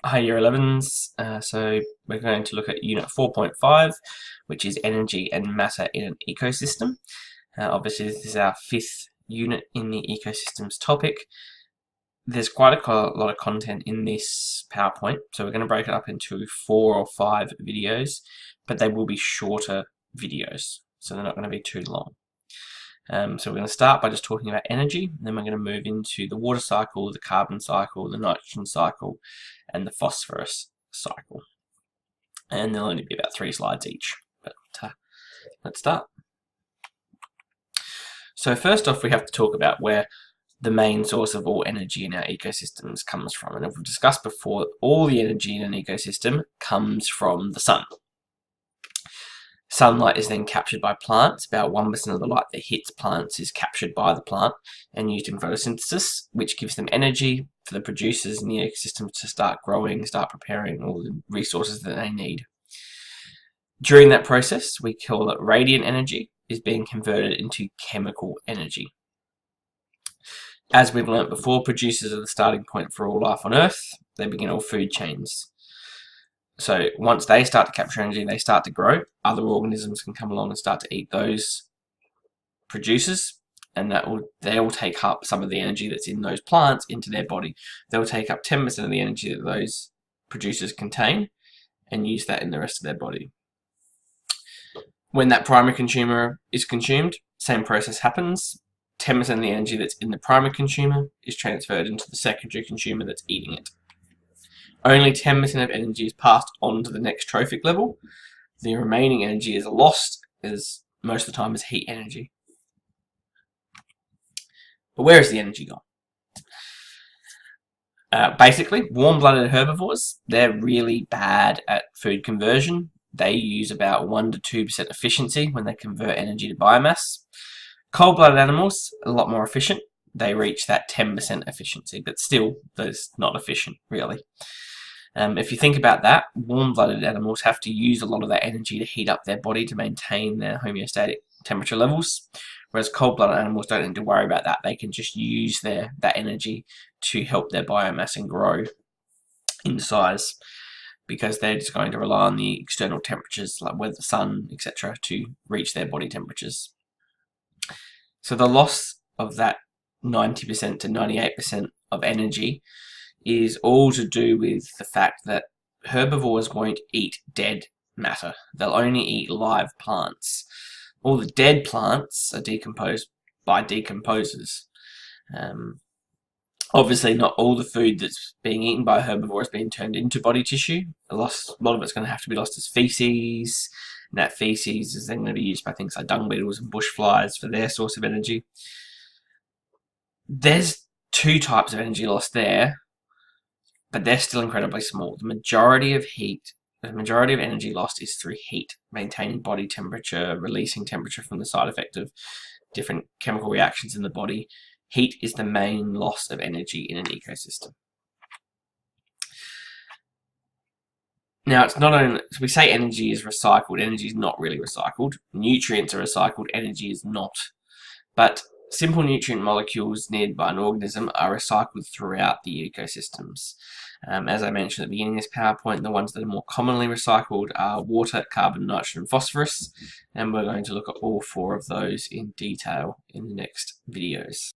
Hi, Year 11s. So we're going to look at Unit 4.5, which is Energy and Matter in an Ecosystem. Obviously, this is our fifth unit in the ecosystems topic. There's quite a lot of content in this PowerPoint, so we're going to break it up into 4 or 5 videos, but they will be shorter videos, so they're not going to be too long. So we're going to start by just talking about energy, then we're going to move into the water cycle, the carbon cycle, the nitrogen cycle, and the phosphorus cycle. And there'll only be about 3 slides each. But let's start. So first off, we have to talk about where the main source of all energy in our ecosystems comes from. And as we've discussed before, all the energy in an ecosystem comes from the sun. Sunlight is then captured by plants. About 1% of the light that hits plants is captured by the plant and used in photosynthesis, which gives them energy for the producers in the ecosystem to start growing, start preparing all the resources that they need. During that process, we call it radiant energy, is being converted into chemical energy. As we've learnt before, producers are the starting point for all life on Earth. They begin all food chains. So once they start to capture energy, they start to grow. Other organisms can come along and start to eat those producers, and they will take up some of the energy that's in those plants into their body. They'll take up 10% of the energy that those producers contain and use that in the rest of their body. When that primary consumer is consumed, same process happens. 10% of the energy that's in the primary consumer is transferred into the secondary consumer that's eating it. Only 10% of energy is passed on to the next trophic level. The remaining energy is lost, as most of the time is heat energy. But where is the energy gone? Basically, warm-blooded herbivores, they're really bad at food conversion. They use about 1 to 2% efficiency when they convert energy to biomass. Cold-blooded animals, a lot more efficient. They reach that 10% efficiency, but still, that's not efficient, really. If you think about that, warm-blooded animals have to use a lot of that energy to heat up their body to maintain their homeostatic temperature levels, whereas cold-blooded animals don't need to worry about that. They can just use that energy to help their biomass and grow in size, because they're just going to rely on the external temperatures, like weather, the sun, etc., to reach their body temperatures. So the loss of that 90% to 98% of energy is all to do with the fact that herbivores won't eat dead matter. They'll only eat live plants. All the dead plants are decomposed by decomposers. Obviously, not all the food that's being eaten by a herbivore is being turned into body tissue. A lot of it's going to have to be lost as feces, and that feces is then going to be used by things like dung beetles and bush flies for their source of energy. There's 2 types of energy lost there, but they're still incredibly small. The majority of energy lost is through heat, maintaining body temperature, releasing temperature from the side effect of different chemical reactions in the body. Heat is the main loss of energy in an ecosystem. Now, it's not only, so we say energy is recycled. Energy is not really recycled. Nutrients are recycled. Energy is not. But simple nutrient molecules needed by an organism are recycled throughout the ecosystems. As I mentioned at the beginning of this PowerPoint, the ones that are more commonly recycled are water, carbon, nitrogen, and phosphorus, and we're going to look at all 4 of those in detail in the next videos.